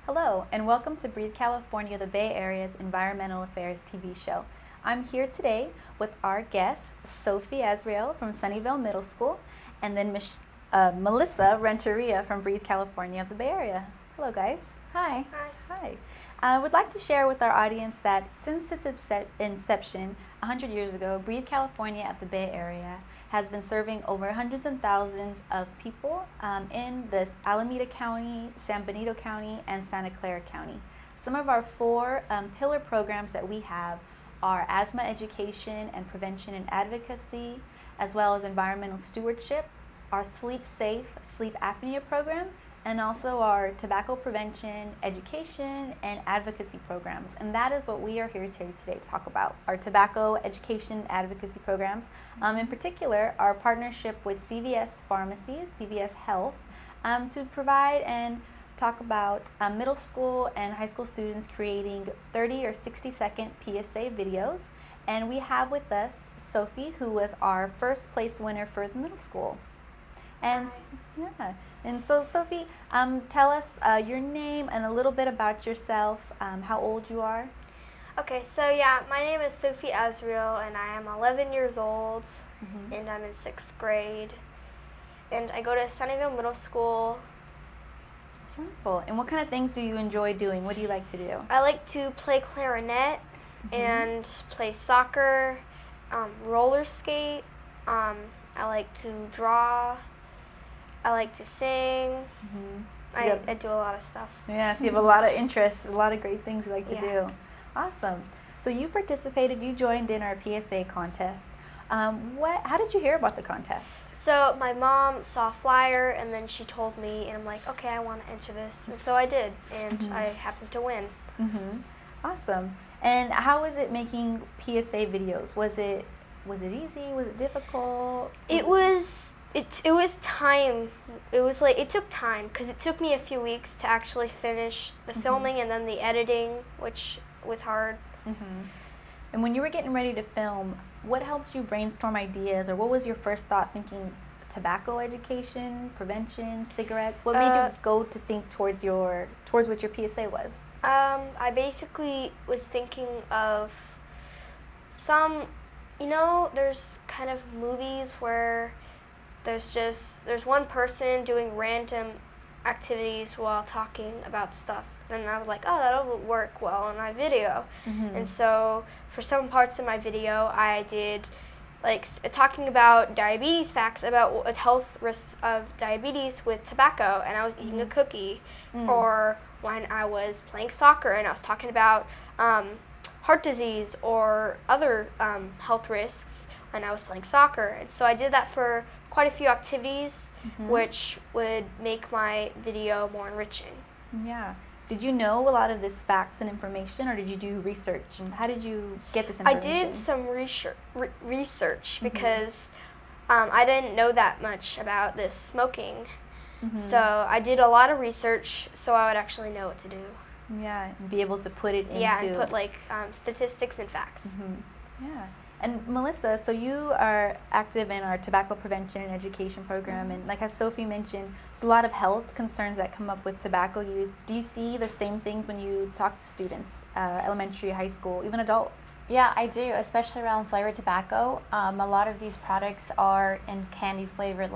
Hello, and welcome to Breathe California, the Bay Area's environmental affairs TV show. I'm here today with our guests, Sophie Azriel from Sunnyvale Middle School, and then Melissa Renteria from Breathe California of the Bay Area. Hello, guys. Hi. Hi. I would like to share with our audience that since its inception 100 years ago, Breathe California at the Bay Area has been serving over hundreds and thousands of people in the Alameda County, San Benito County, and Santa Clara County. Some of our four pillar programs that we have are asthma education and prevention and advocacy, as well as environmental stewardship, our Sleep Safe sleep apnea program, and also our tobacco prevention, education, and advocacy programs. And that is what we are here today to talk about, our tobacco education advocacy programs. In particular, our partnership with CVS Pharmacies, CVS Health, to provide and talk about middle school and high school students creating 30 or 60-second PSA videos. And we have with us Sophie, who was our first place winner for the middle school. And and so Sophie, tell us your name and a little bit about yourself, how old you are. Okay, so my name is Sophie Azriel, and I am 11 years old, and I'm in 6th grade, and I go to Sunnyvale Middle School. Wonderful. And what kind of things do you enjoy doing? What do you like to do? I like to play clarinet and play soccer, roller skate. I like to draw. I like to sing. I do a lot of stuff. Yeah, so you have a lot of interests, a lot of great things you like to do. Awesome. So you participated, you joined in our PSA contest. How did you hear about the contest? So my mom saw a flyer, and then she told me, and I'm like, okay, I want to enter this. And so I did, and I happened to win. Awesome. And how was it making PSA videos? Was it easy? Was it difficult? It was time. It took time because it took me a few weeks to actually finish the filming and then the editing, which was hard. And when you were getting ready to film, what helped you brainstorm ideas, or what was your first thought thinking? Tobacco education, prevention, cigarettes? What made you go to think towards what your PSA was? I basically was thinking of there's kind of movies where there's one person doing random activities while talking about stuff. And I was like, oh, that'll work well in my video. And so for some parts of my video, I did talking about diabetes facts, about health risks of diabetes with tobacco, and I was eating a cookie. Or when I was playing soccer and I was talking about heart disease or other health risks when I was playing soccer. And so I did that for quite a few activities, which would make my video more enriching. Yeah. Did you know a lot of this facts and information, or did you do research? And how did you get this information? I did some research because I didn't know that much about this smoking. So I did a lot of research so I would actually know what to do. Yeah, and be able to put it into... Yeah, and put statistics and facts. Yeah. And Melissa, so you are active in our tobacco prevention and education program, and like as Sophie mentioned, there's a lot of health concerns that come up with tobacco use. Do you see the same things when you talk to students, elementary, high school, even adults? Yeah, I do, especially around flavored tobacco. A lot of these products are in candy flavored,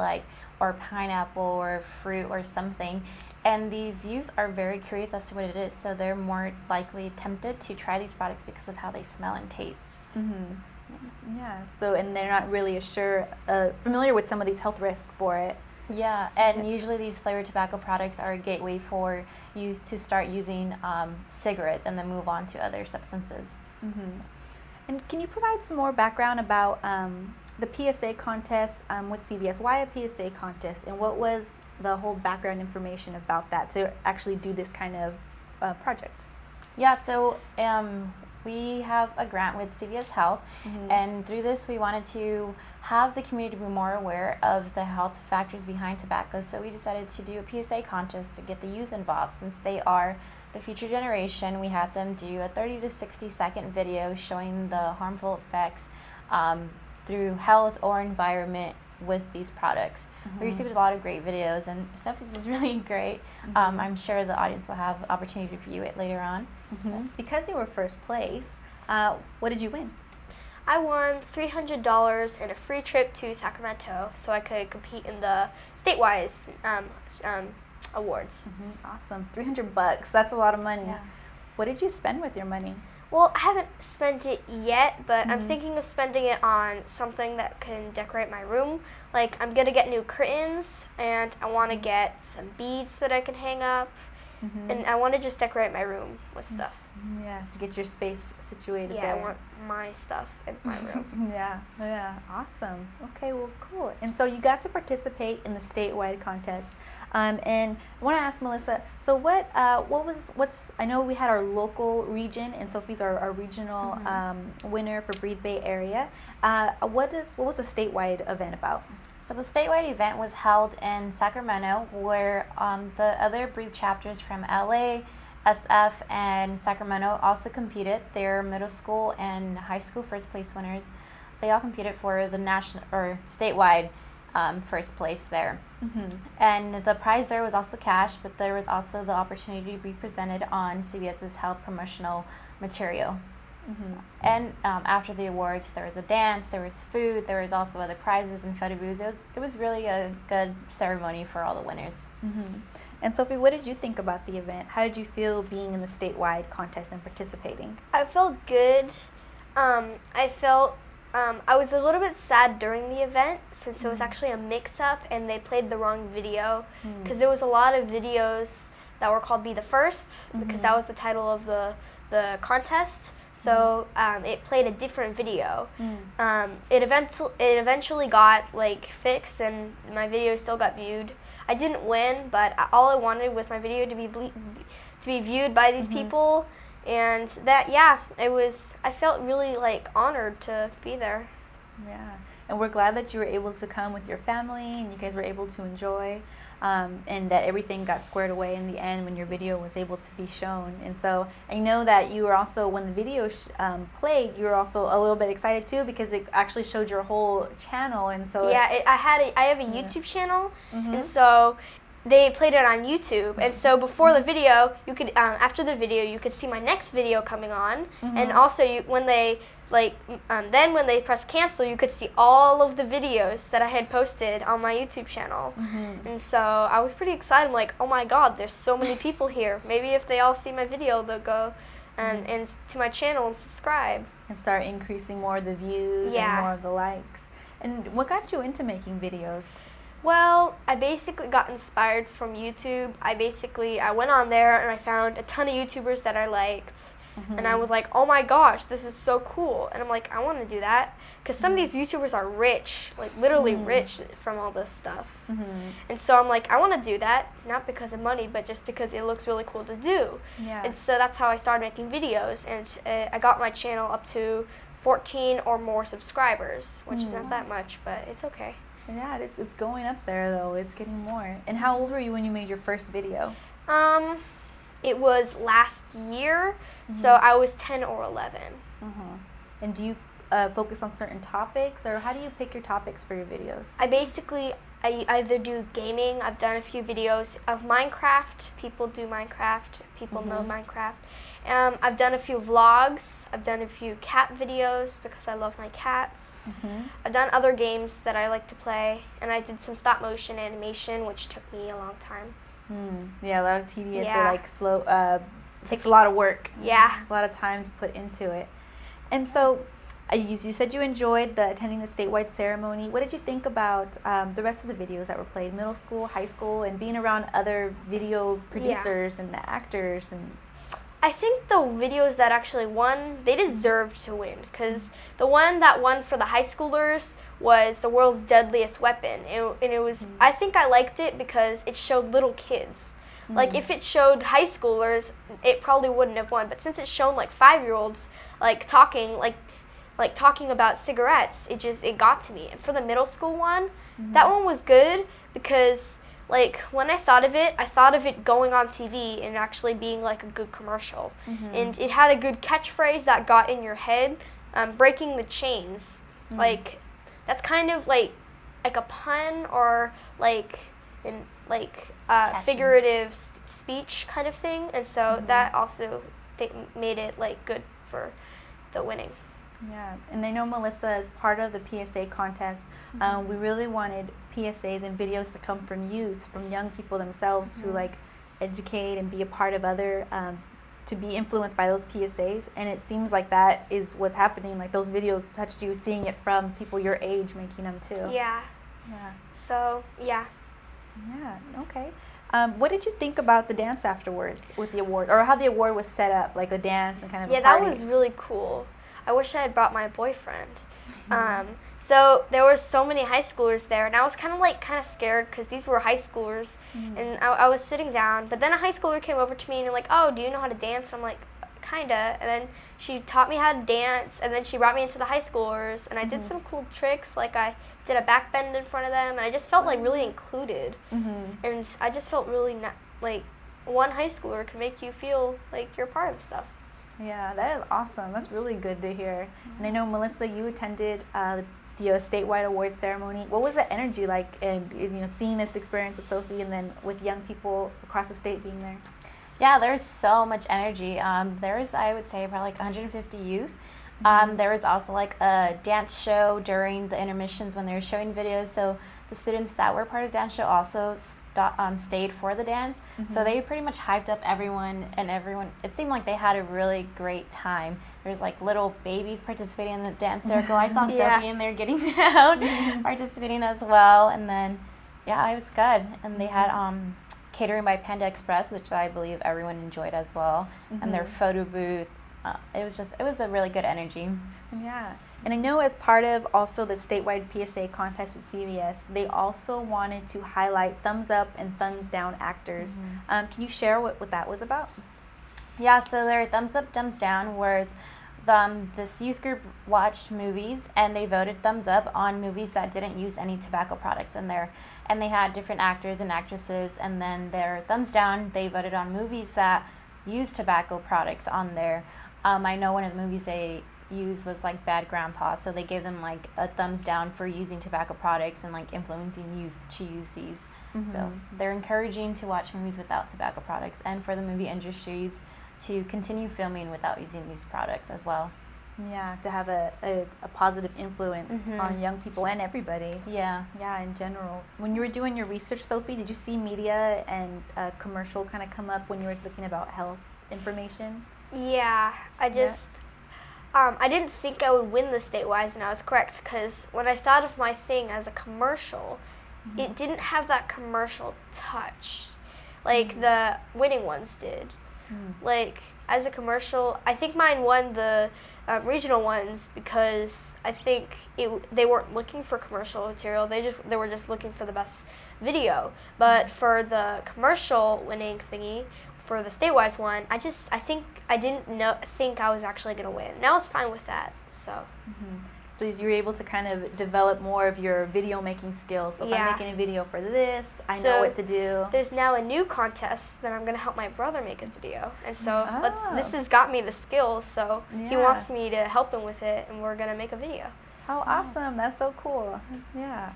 or pineapple or fruit or something. And these youth are very curious as to what it is, so they're more likely tempted to try these products because of how they smell and taste. Yeah. So, and they're not really familiar with some of these health risks for it. Yeah, and usually these flavored tobacco products are a gateway for youth to start using cigarettes and then move on to other substances. And can you provide some more background about the PSA contest with CVS? Why a PSA contest, and what was the whole background information about that to actually do this kind of project? Yeah, so we have a grant with CVS Health, and through this we wanted to have the community be more aware of the health factors behind tobacco, so we decided to do a PSA contest to get the youth involved. Since they are the future generation, we had them do a 30 to 60 second video showing the harmful effects through health or environment with these products. We received a lot of great videos, and stuff is really great. I'm sure the audience will have opportunity to view it later on. Because you were first place, what did you win? I won $300 and a free trip to Sacramento so I could compete in the statewide awards. Awesome. $300. That's a lot of money. Yeah. What did you spend with your money? Well, I haven't spent it yet, but I'm thinking of spending it on something that can decorate my room. Like, I'm going to get new curtains, and I want to get some beads that I can hang up, and I want to just decorate my room with stuff. Yeah, to get your space situated Yeah, there. I want my stuff in my room. Yeah, awesome. Okay, well, cool. And so you got to participate in the statewide contest. And I want to ask Melissa, so what's, I know we had our local region, and Sophie's our regional winner for Breathe Bay area. What was the statewide event about? So the statewide event was held in Sacramento, where the other Breathe chapters from LA, SF, and Sacramento also competed. Their middle school and high school first place winners. They all competed for the national or statewide first place there. And the prize there was also cash, but there was also the opportunity to be presented on CBS's health promotional material. And after the awards, there was a dance, there was food, there was also other prizes and photo booths. It was really a good ceremony for all the winners. And Sophie, what did you think about the event? How did you feel being in the statewide contest and participating? I felt good. I was a little bit sad during the event since it was actually a mix-up and they played the wrong video because there was a lot of videos that were called Be the First because that was the title of the contest. So it played a different video. It eventually got fixed and my video still got viewed. I didn't win, but all I wanted was my video to be viewed by these people. And I felt really honored to be there. Yeah, and we're glad that you were able to come with your family and you guys were able to enjoy, and that everything got squared away in the end when your video was able to be shown. And so I know that you were also, when the video played, you were also a little bit excited too because it actually showed your whole channel. And so I have a YouTube channel, and so they played it on YouTube, and so before the video, you could after the video, you could see my next video coming on, and also when they press cancel, you could see all of the videos that I had posted on my YouTube channel, and so I was pretty excited. I'm like, oh my God, there's so many people here. Maybe if they all see my video, they'll go and to my channel and subscribe and start increasing more of the views and more of the likes. And what got you into making videos? Well, I basically got inspired from YouTube. I went on there and I found a ton of YouTubers that I liked. And I was like, oh my gosh, this is so cool. And I'm like, I want to do that. Because some of these YouTubers are rich, literally rich from all this stuff. And so I'm like, I want to do that, not because of money, but just because it looks really cool to do. And so that's how I started making videos. And I got my channel up to 14 or more subscribers, which is not that much, but it's okay. Yeah, it's going up there though. It's getting more. And how old were you when you made your first video? It was last year, so I was 10 or 11. And do you focus on certain topics, or how do you pick your topics for your videos? I either do gaming. I've done a few videos of Minecraft. People do Minecraft. People know Minecraft. I've done a few vlogs. I've done a few cat videos because I love my cats. I've done other games that I like to play, and I did some stop motion animation, which took me a long time. Yeah, a lot of tedious or slow. Takes a lot of work. Yeah, a lot of time to put into it. And so, you said you enjoyed attending the statewide ceremony. What did you think about the rest of the videos that were played, middle school, high school, and being around other video producers and the actors? And I think the videos that actually won, they deserved to win, because the one that won for the high schoolers was The World's Deadliest Weapon, and it was, I think I liked it because it showed little kids. If it showed high schoolers, it probably wouldn't have won, but since it showed 5-year-olds talking about cigarettes, it got to me. And for the middle school one, that one was good because when I thought of it going on TV and actually being a good commercial. And it had a good catchphrase that got in your head, breaking the chains. Like that's kind of like a pun or like in figurative speech kind of thing, and so that also made it like good for the winning. Yeah, and I know Melissa, as part of the PSA contest, we really wanted PSAs and videos to come from youth, from young people themselves, to like educate and be a part of other, to be influenced by those PSAs. And it seems like that is what's happening. Like those videos touched you, seeing it from people your age making them too. Yeah. Yeah. So yeah. Yeah. Okay. What did you think about the dance afterwards with the award, or how the award was set up, like a dance and kind of a party? That was really cool. I wish I had brought my boyfriend. So there were so many high schoolers there, and I was kind of scared because these were high schoolers, and I was sitting down. But then a high schooler came over to me and like, "Oh, do you know how to dance?" And I'm like, "Kinda." And then she taught me how to dance, and then she brought me into the high schoolers, and I did some cool tricks, like I did a back bend in front of them, and I just felt like really included, and I just felt really like one high schooler can make you feel like you're part of stuff. Yeah, that is awesome. That's really good to hear. And I know, Melissa, you attended the statewide awards ceremony. What was the energy like, and seeing this experience with Sophie, and then with young people across the state being there? Yeah, there's so much energy. There's, I would say, probably like 150 youth. There was also like a dance show during the intermissions when they were showing videos. So the students that were part of the dance show also stayed for the dance. So they pretty much hyped up everyone, and it seemed like they had a really great time. There's like little babies participating in the dance circle. I saw Sophie in there getting down, participating as well. And then, yeah, it was good. And they had catering by Panda Express, which I believe everyone enjoyed as well, and their photo booth. It was a really good energy. Yeah. And I know, as part of also the statewide PSA contest with CVS, they also wanted to highlight thumbs up and thumbs down actors. Can you share what that was about? Yeah, so their thumbs up, thumbs down was this youth group watched movies, and they voted thumbs up on movies that didn't use any tobacco products in there. And they had different actors and actresses, and then their thumbs down, they voted on movies that used tobacco products on there. I know one of the movies they used was like Bad Grandpa, so they gave them like a thumbs down for using tobacco products and like influencing youth to use these. So they're encouraging to watch movies without tobacco products, and for the movie industries to continue filming without using these products as well. Yeah, to have a positive influence on young people and everybody. Yeah, in general. When you were doing your research, Sophie, did you see media and commercial kind of come up when you were looking about health information? Yeah, I didn't think I would win the statewide, and I was correct, because when I thought of my thing as a commercial, it didn't have that commercial touch like the winning ones did. Like, as a commercial, I think mine won the regional ones because I think they weren't looking for commercial material. They were just looking for the best video. But for the commercial winning thingy, for the statewide one, I think I didn't think I was actually gonna win. And I was fine with that. So. So you were able to kind of develop more of your video making skills. So if I'm making a video for this, I know what to do. There's now a new contest that I'm going to help my brother make a video. And so this has got me the skills, so he wants me to help him with it, and we're going to make a video. How awesome. That's so cool. Yeah.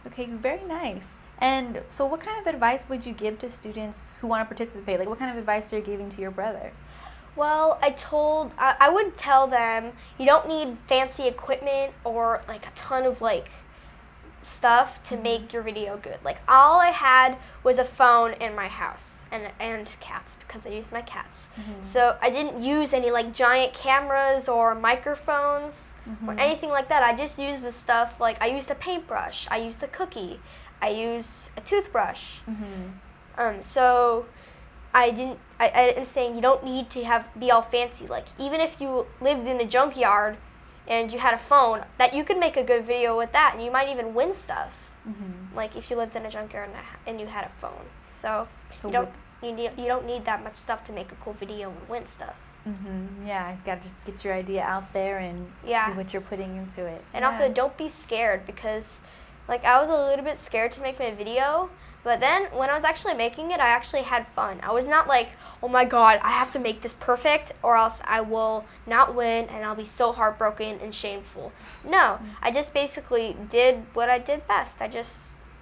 Okay, very nice. And so what kind of advice would you give to students who want to participate? Like, what kind of advice are you giving to your brother? Well, I would tell them you don't need fancy equipment or like a ton of like stuff to make your video good. Like, all I had was a phone in my house and cats, because I used my cats. So I didn't use any like giant cameras or microphones or anything like that. I just used the stuff, like I used a paintbrush, I used a cookie, I used a toothbrush. So I'm saying you don't need to be all fancy. Like, even if you lived in a junkyard and you had a phone, that you could make a good video with that, and you might even win stuff. Like, if you lived in a junkyard and you had a phone. So you don't need that much stuff to make a cool video and win stuff. Yeah, you gotta just get your idea out there and do what you're putting into it. And also, don't be scared, because like I was a little bit scared to make my video, But then when I was actually making it, I actually had fun. I was not like, oh my god, I have to make this perfect or else I will not win and I'll be so heartbroken and shameful. No, I just basically did what I did best. I just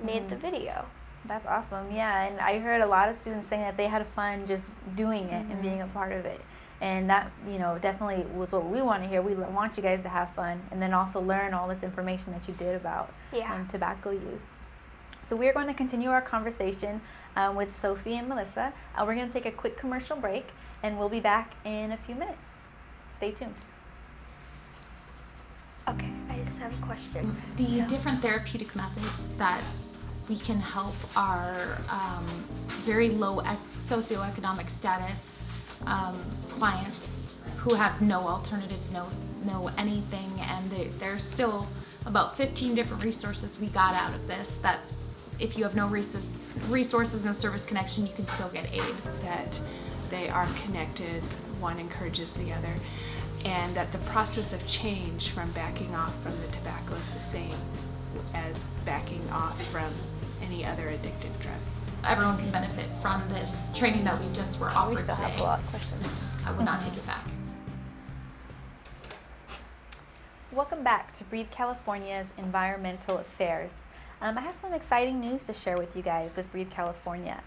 made the video. That's awesome. Yeah, and I heard a lot of students saying that they had fun just doing it and being a part of it. And that, definitely was what we want to hear. We want you guys to have fun and then also learn all this information that you did about tobacco use. So we're going to continue our conversation with Sophie and Melissa. We're going to take a quick commercial break, and we'll be back in a few minutes. Stay tuned. Okay, I just have a question. The different therapeutic methods that we can help our very low socioeconomic status clients who have no alternatives, no anything, and there's still about 15 different resources we got out of this that if you have no resources, no service connection, you can still get aid. That they are connected, one encourages the other, and that the process of change from backing off from the tobacco is the same as backing off from any other addictive drug. Everyone can benefit from this training that we just were offered We still today. have a lot of questions. I would not take it back. Welcome back to Breathe California's Environmental Affairs. I have some exciting news to share with you guys with Breathe California.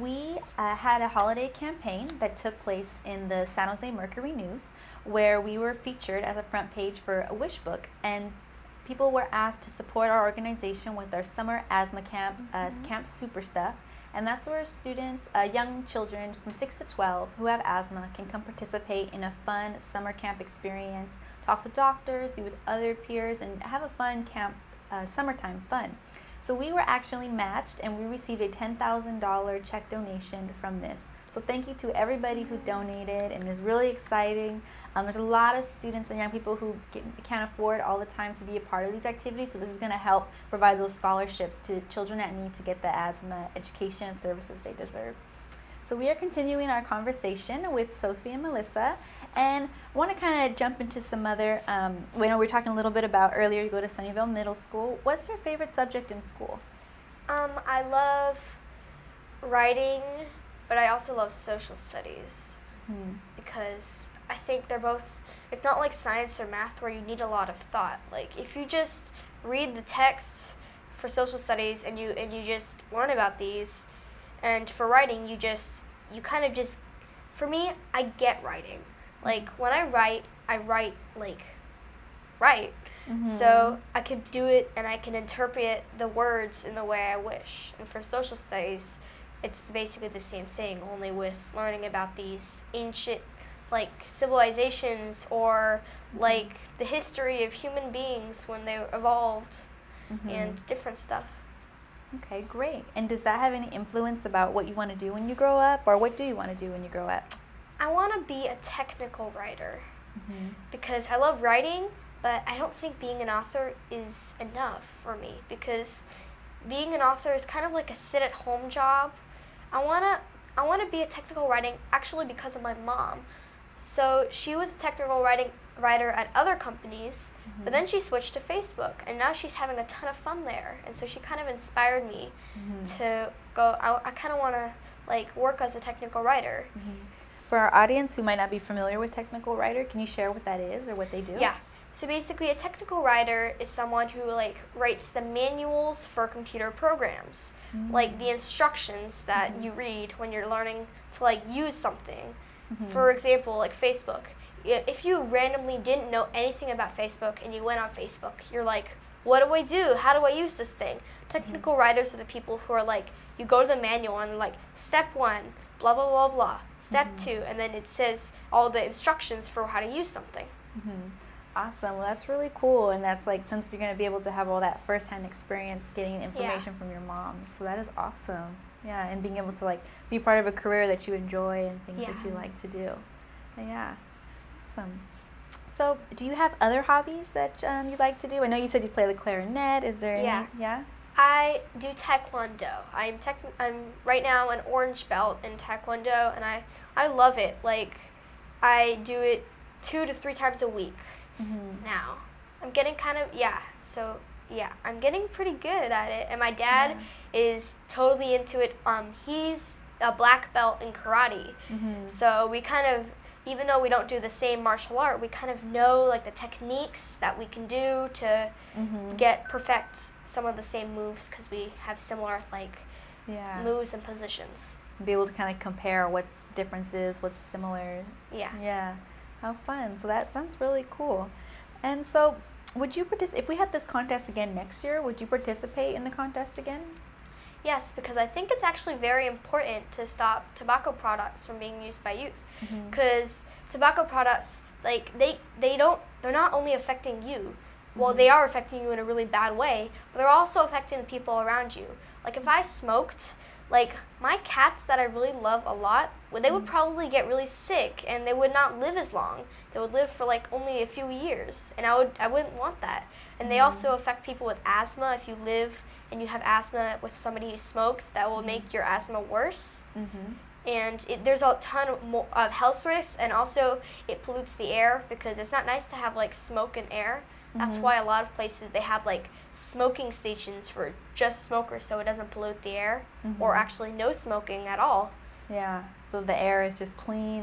We had a holiday campaign that took place in the San Jose Mercury News, where we were featured as a front page for a wish book, and people were asked to support our organization with our summer asthma camp, Camp Super Stuff, and that's where students, young children from 6 to 12 who have asthma can come participate in a fun summer camp experience, talk to doctors, be with other peers, and have a fun camp, summertime fun. So we were actually matched, and we received a $10,000 check donation from this. So thank you to everybody who donated, and it's really exciting. There's a lot of students and young people who can't afford all the time to be a part of these activities, so this is going to help provide those scholarships to children that need to get the asthma education and services they deserve. So we are continuing our conversation with Sophie and Melissa, and I want to kind of jump into some other, we know we were talking a little bit about earlier, you go to Sunnyvale Middle School. What's your favorite subject in school? I love writing, but I also love social studies because I think they're both, it's not like science or math where you need a lot of thought. Like if you just read the text for social studies and you just learn about these, and for writing you kind of just, for me, I get writing. Like when I write like right. So I can do it and I can interpret the words in the way I wish. And for social studies, it's basically the same thing, only with learning about these ancient like civilizations or like the history of human beings when they evolved and different stuff. Okay, great. And does that have any influence about what you want to do when you grow up, or what do you want to do when you grow up? I want to be a technical writer because I love writing, but I don't think being an author is enough for me because being an author is kind of like a sit-at-home job. I want to be a technical writing actually because of my mom. So she was a technical writer at other companies, but then she switched to Facebook, and now she's having a ton of fun there. And so she kind of inspired me to go. I kind of want to like work as a technical writer. For our audience who might not be familiar with technical writer, can you share what that is or what they do? Yeah. So basically, a technical writer is someone who like writes the manuals for computer programs, like the instructions that you read when you're learning to like use something. For example, like Facebook. If you randomly didn't know anything about Facebook and you went on Facebook, you're like, what do I do? How do I use this thing? Technical writers are the people who are like, you go to the manual and like, step 1, blah, blah, blah, blah. Step 2, and then it says all the instructions for how to use something. Awesome. Well, that's really cool. And that's like, since you're going to be able to have all that firsthand experience getting information from your mom. So that is awesome. Yeah, and being able to like be part of a career that you enjoy and things that you like to do. Yeah, awesome. So, do you have other hobbies that you like to do? I know you said you play the clarinet. Is there any? Yeah. I do taekwondo. I'm right now an orange belt in taekwondo, and I love it. Like, I do it 2 to 3 times a week now. I'm getting kind of So Yeah, I'm getting pretty good at it, and my dad is totally into it. He's a black belt in karate, so we kind of, even though we don't do the same martial art, we kind of know like the techniques that we can do to perfect some of the same moves because we have similar like moves and positions. Be able to kind of compare what's differences, what's similar. Yeah. Yeah. How fun. So that sounds really cool. And so would you if we had this contest again next year, would you participate in the contest again? Yes, because I think it's actually very important to stop tobacco products from being used by youth. Because tobacco products, like they're not only affecting you. Well, they are affecting you in a really bad way, but they're also affecting the people around you. Like if I smoked, like my cats that I really love a lot, they would probably get really sick and they would not live as long. They would live for like only a few years, and I wouldn't want that. And they also affect people with asthma. If you live and you have asthma with somebody who smokes, that will make your asthma worse. And there's a ton of health risks, and also it pollutes the air because it's not nice to have like smoke and air. That's why a lot of places they have like smoking stations for just smokers so it doesn't pollute the air, or actually no smoking at all. Yeah, so the air is just clean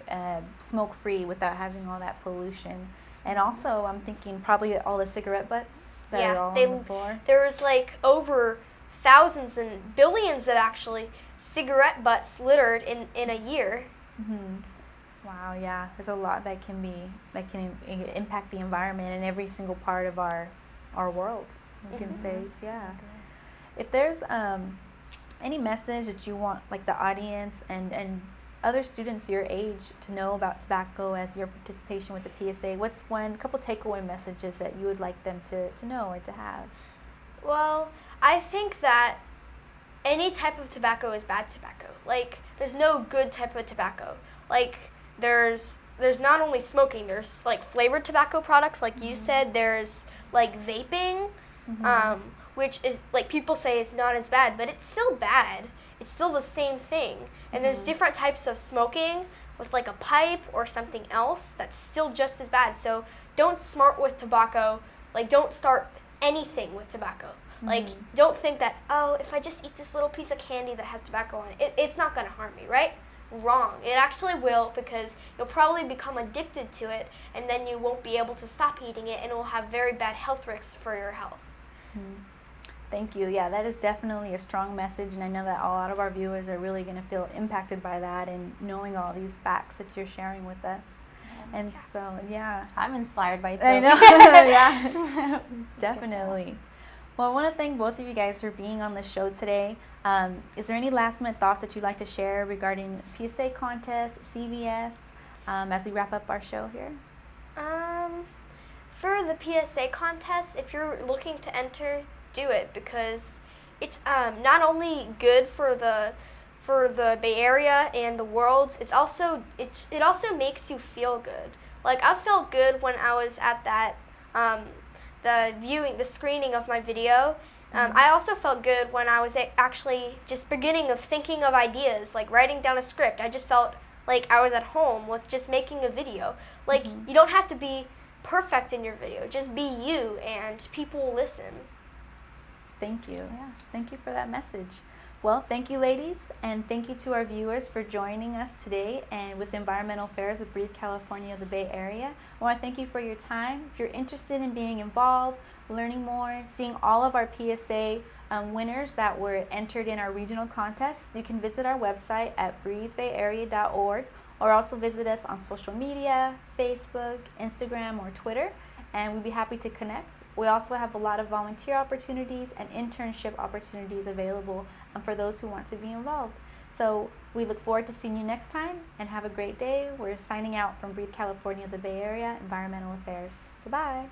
and smoke-free without having all that pollution. And also, I'm thinking probably all the cigarette butts that are all on the floor. There was like over thousands and billions of actually cigarette butts littered in a year. Wow, yeah, there's a lot that can impact the environment in every single part of our world. You can say, If there's any message that you want, like the audience and other students your age to know about tobacco as your participation with the PSA, what's couple takeaway messages that you would like them to know or to have? Well, I think that any type of tobacco is bad tobacco. Like, there's no good type of tobacco. Like, there's not only smoking, there's like flavored tobacco products, like you said, there's like vaping, which is like people say is not as bad, but it's still bad. It's still the same thing. And there's different types of smoking with like a pipe or something else that's still just as bad. So don't smart with tobacco. Like, don't start anything with tobacco. Like, don't think that, oh, if I just eat this little piece of candy that has tobacco on it, it's not going to harm me, right? Wrong. It actually will, because you'll probably become addicted to it, and then you won't be able to stop eating it, and it will have very bad health risks for your health. Thank you. Yeah, that is definitely a strong message, and I know that a lot of our viewers are really going to feel impacted by that and knowing all these facts that you're sharing with us. And so, I'm inspired by it. I know. Yeah, definitely. Well, I want to thank both of you guys for being on the show today. Is there any last minute thoughts that you'd like to share regarding PSA contest, CVS, as we wrap up our show here? For the PSA contest, if you're looking to enter, do it, because it's not only good for the Bay Area and the world. It also makes you feel good. Like, I felt good when I was at that the screening of my video. I also felt good when I was actually just beginning of thinking of ideas, like writing down a script. I just felt like I was at home with just making a video. Like, you don't have to be perfect in your video. Just be you, and people will listen. Thank you. Yeah, thank you for that message. Well, thank you, ladies, and thank you to our viewers for joining us today and with Environmental Affairs of Breathe California of the Bay Area. I want to thank you for your time. If you're interested in being involved, learning more, seeing all of our PSA winners that were entered in our regional contest, you can visit our website at breathebayarea.org, or also visit us on social media, Facebook, Instagram, or Twitter, and we'd be happy to connect. We also have a lot of volunteer opportunities and internship opportunities available for those who want to be involved. So we look forward to seeing you next time, and have a great day. We're signing out from Breathe California, the Bay Area Environmental Affairs. Goodbye.